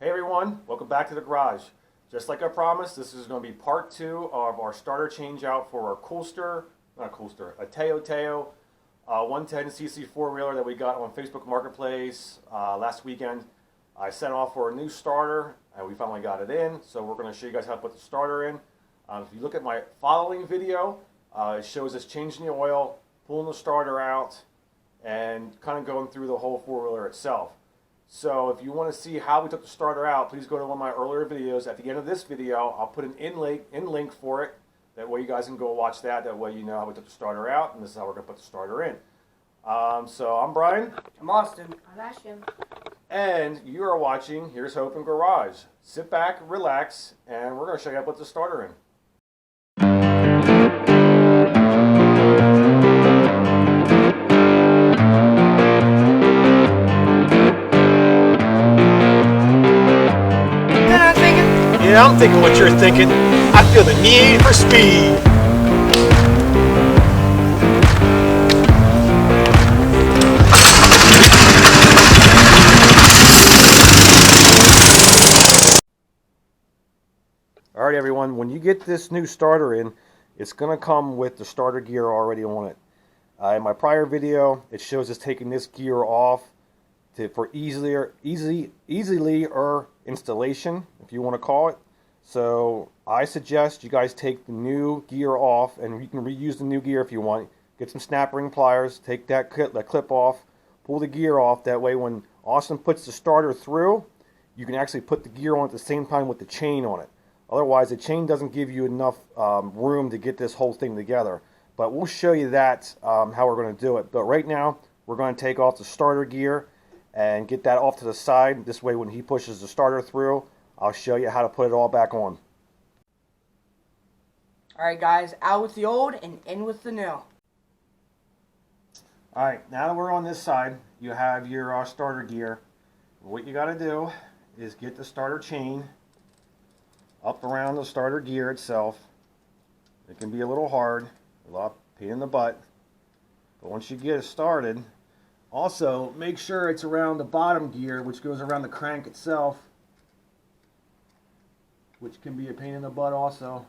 Hey everyone, welcome back to the garage. Just like I promised, this is going to be part 2 of our starter change out for our a Tao Tao 110cc four-wheeler that we got on Facebook Marketplace last weekend. I sent off for a new starter and we finally got it in, so we're going to show you guys how to put the starter in. If you look at my following video, it shows us changing the oil, pulling the starter out, and kind of going through the whole four-wheeler itself. So if you want to see how we took the starter out, please go to one of my earlier videos. At the end of this video, I'll put an in link for it. That way you guys can go watch that. That way you know how we took the starter out, and this is how we're going to put the starter in. So I'm Brian. I'm Austin. I'm Ashton. And you are watching Here's Hoping Garage. Sit back, relax, and we're going to show you how to put the starter in. Yeah, I'm thinking what you're thinking. I feel the need for speed. Alright everyone, when you get this new starter in, it's going to come with the starter gear already on it. In my prior video, it shows us taking this gear off for easier installation, if you want to call it. So I suggest you guys take the new gear off, and you can reuse the new gear if you want. Get some snap ring pliers, take that clip off, pull the gear off. That way when Austin puts the starter through, you can actually put the gear on at the same time with the chain on it. Otherwise the chain doesn't give you enough room to get this whole thing together. But we'll show you that, how we're going to do it. But right now we're going to take off the starter gear and get that off to the side. This way when he pushes the starter through, I'll show you how to put it all back on. Alright guys, out with the old and in with the new. Alright, now that we're on this side, you have your starter gear. What you got to do is get the starter chain up around the starter gear itself. It can be a little hard, a lot of pain in the butt, but once you get it started, also make sure it's around the bottom gear, which goes around the crank itself, which can be a pain in the butt also.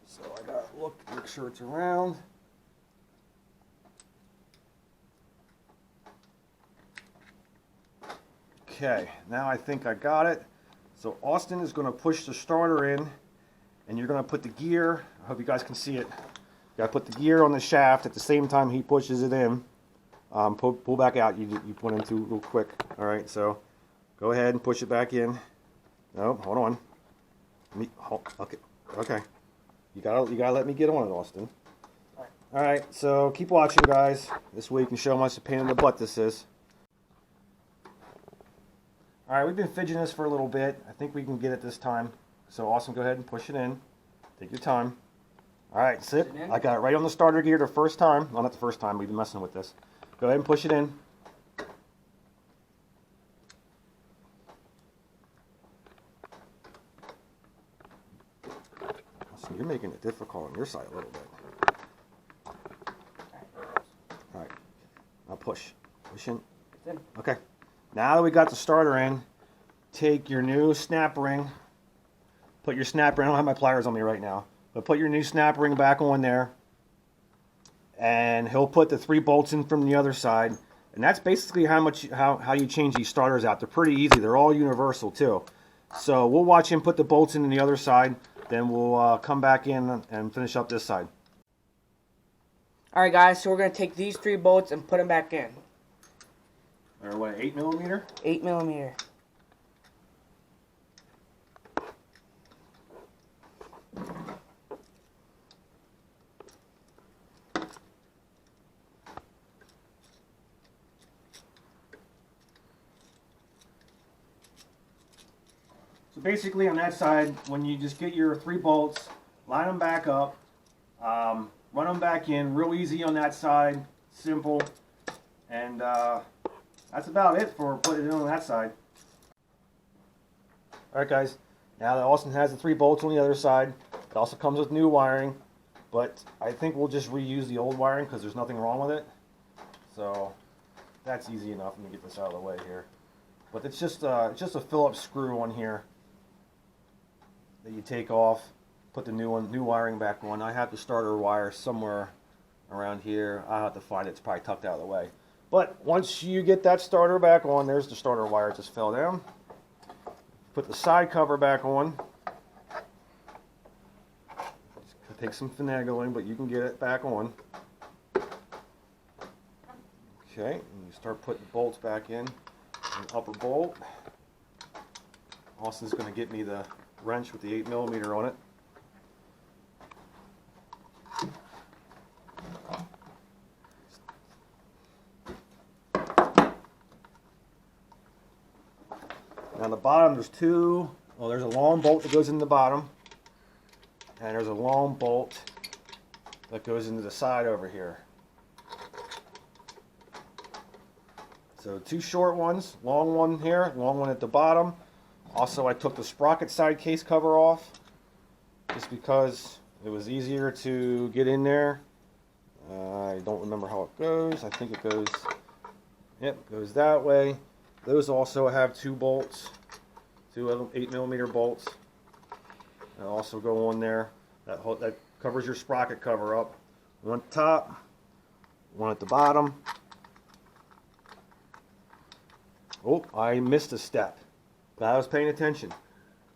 So I gotta look, make sure it's around. Okay, now I think I got it. So Austin is going to push the starter in, and you're going to put the gear, I hope you guys can see it, you got to put the gear on the shaft at the same time he pushes it in. Pull back out, you put in too real quick. Alright, so go ahead and push it back in. No, hold on. Okay. You gotta let me get on it, Austin. Alright, so keep watching guys. This way you can show how much a pain in the butt this is. Alright, we've been fidgeting this for a little bit. I think we can get it this time. So Austin, go ahead and push it in. Take your time. Alright, sit. I got it right on the starter gear the first time. Well, not the first time, we've been messing with this. Go ahead and push it in. Austin, you're making it difficult on your side a little bit. Alright, now push. Push in. Okay. Now that we got the starter in, take your new snap ring, put your snap ring, I don't have my pliers on me right now, but put your new snap ring back on there, and he'll put the 3 bolts in from the other side, and that's basically how you change these starters out. They're pretty easy, they're all universal too. So we'll watch him put the bolts in the other side, then we'll come back in and finish up this side. Alright guys, so we're going to take these 3 bolts and put them back in. Or what, 8mm? 8mm. So basically on that side, when you just get your 3 bolts, line them back up, run them back in, real easy on that side, simple, and that's about it for putting it on that side. Alright guys, now that Austin has the 3 bolts on the other side, it also comes with new wiring, but I think we'll just reuse the old wiring because there's nothing wrong with it. So that's easy enough. Let me get this out of the way here. But it's just a Phillips screw on here that you take off, put the new wiring back on. I have the starter wire somewhere around here. I have to find it. It's probably tucked out of the way. But once you get that starter back on, there's the starter wire. It just fell down. Put the side cover back on. It'll take some finagling, but you can get it back on. Okay, and you start putting the bolts back in. An upper bolt. Austin's going to get me the wrench with the 8mm on it. Now on the bottom there's there's a long bolt that goes in the bottom, and there's a long bolt that goes into the side over here. So two short ones, long one here, long one at the bottom. Also, I took the sprocket side case cover off just because it was easier to get in there. I don't remember how it goes. I think it goes, yep, it goes that way. Those also have two bolts, two 8mm bolts. And also go on there. That covers your sprocket cover up. One at the top, one at the bottom. Oh, I missed a step. But I was paying attention.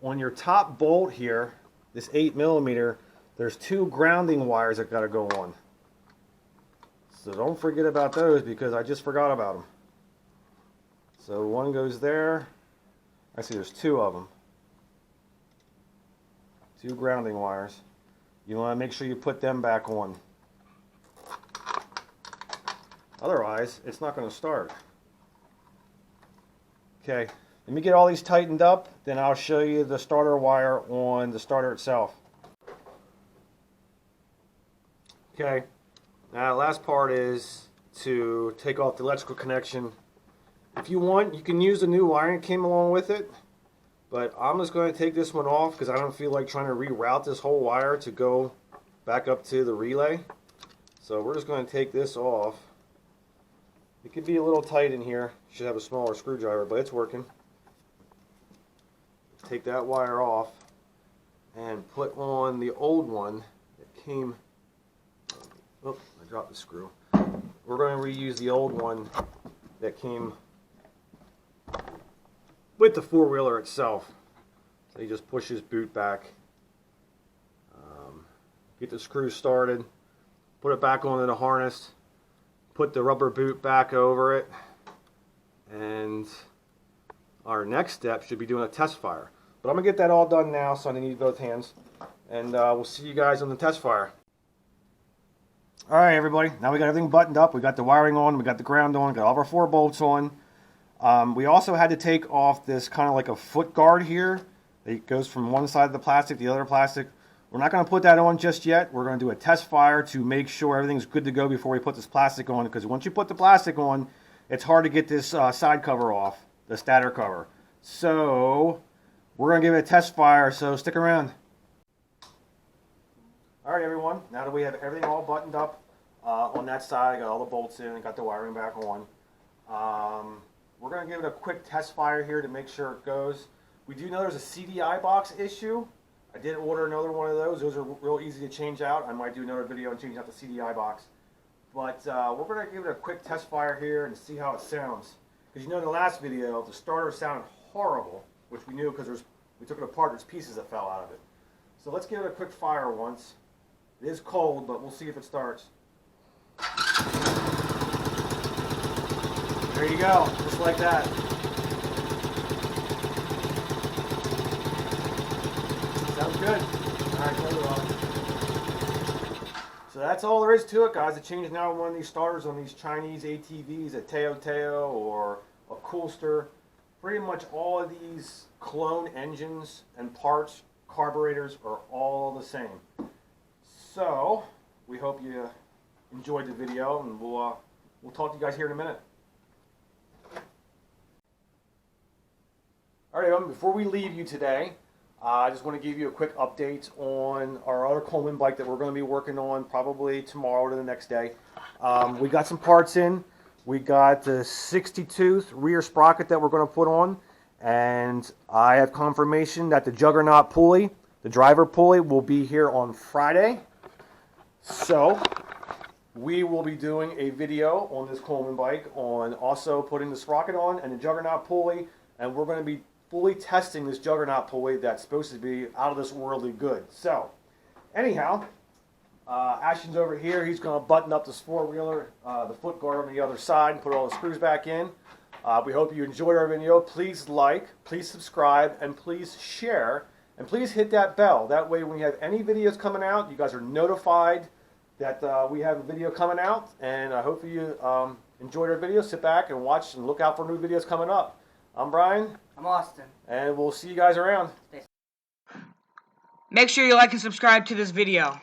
On your top bolt here, this 8mm, there's two grounding wires that got to go on. So don't forget about those because I just forgot about them. So one goes there. I see there's two of them. Two grounding wires. You want to make sure you put them back on. Otherwise, it's not going to start. Okay, let me get all these tightened up, then I'll show you the starter wire on the starter itself. Okay, now the last part is to take off the electrical connection. If you want, you can use the new wiring that came along with it, but I'm just going to take this one off because I don't feel like trying to reroute this whole wire to go back up to the relay. So we're just going to take this off. It could be a little tight in here. You should have a smaller screwdriver, but it's working. Take that wire off and put on the old one that came. Oh, I dropped the screw. We're going to reuse the old one that came with the four-wheeler itself. So you just push his boot back, get the screw started, put it back onto the harness. Put the rubber boot back over it, and our next step should be doing a test fire. But I'm going to get that all done now, so I need both hands, and we'll see you guys on the test fire. Alright everybody, now we got everything buttoned up, we got the wiring on, we got the ground on, got all of our 4 bolts on. We also had to take off this kind of like a foot guard here. It goes from one side of the plastic to the other plastic. We're not going to put that on just yet. We're going to do a test fire to make sure everything's good to go before we put this plastic on, because once you put the plastic on, it's hard to get this side cover off, the stator cover. So we're going to give it a test fire, so stick around. Alright everyone, now that we have everything all buttoned up on that side, I got all the bolts in, got the wiring back on. We're going to give it a quick test fire here to make sure it goes. We do know there's a CDI box issue. I did order another one of those. Those are real easy to change out. I might do another video on changing out the CDI box. But we're going to give it a quick test fire here and see how it sounds. Because you know in the last video, the starter sounded horrible, which we knew because we took it apart, there's pieces that fell out of it. So let's give it a quick fire once. It is cold, but we'll see if it starts. There you go, just like that. Sounds good. Alright, close it off. So that's all there is to it, guys. It changed now one of these starters on these Chinese ATVs, a Tao Tao or a Coolster. Pretty much all of these clone engines and parts, carburetors, are all the same. So, we hope you enjoyed the video, and we'll talk to you guys here in a minute. Alright, before we leave you today, I just want to give you a quick update on our other Coleman bike that we're going to be working on probably tomorrow or the next day. We got some parts in. We got the 60-tooth rear sprocket that we're going to put on, and I have confirmation that the Juggernaut pulley, the driver pulley, will be here on Friday. So we will be doing a video on this Coleman bike on also putting the sprocket on and the Juggernaut pulley, and we're going to be fully testing this Juggernaut pulley that's supposed to be out of this worldly good. So anyhow, Ashton's over here. He's going to button up this four-wheeler, the foot guard on the other side, and put all the screws back in. We hope you enjoyed our video. Please like, please subscribe, and please share. And please hit that bell. That way when we have any videos coming out, you guys are notified that we have a video coming out. And I hope you enjoyed our video. Sit back and watch and look out for new videos coming up. I'm Brian. I'm Austin. And we'll see you guys around. Make sure you like and subscribe to this video.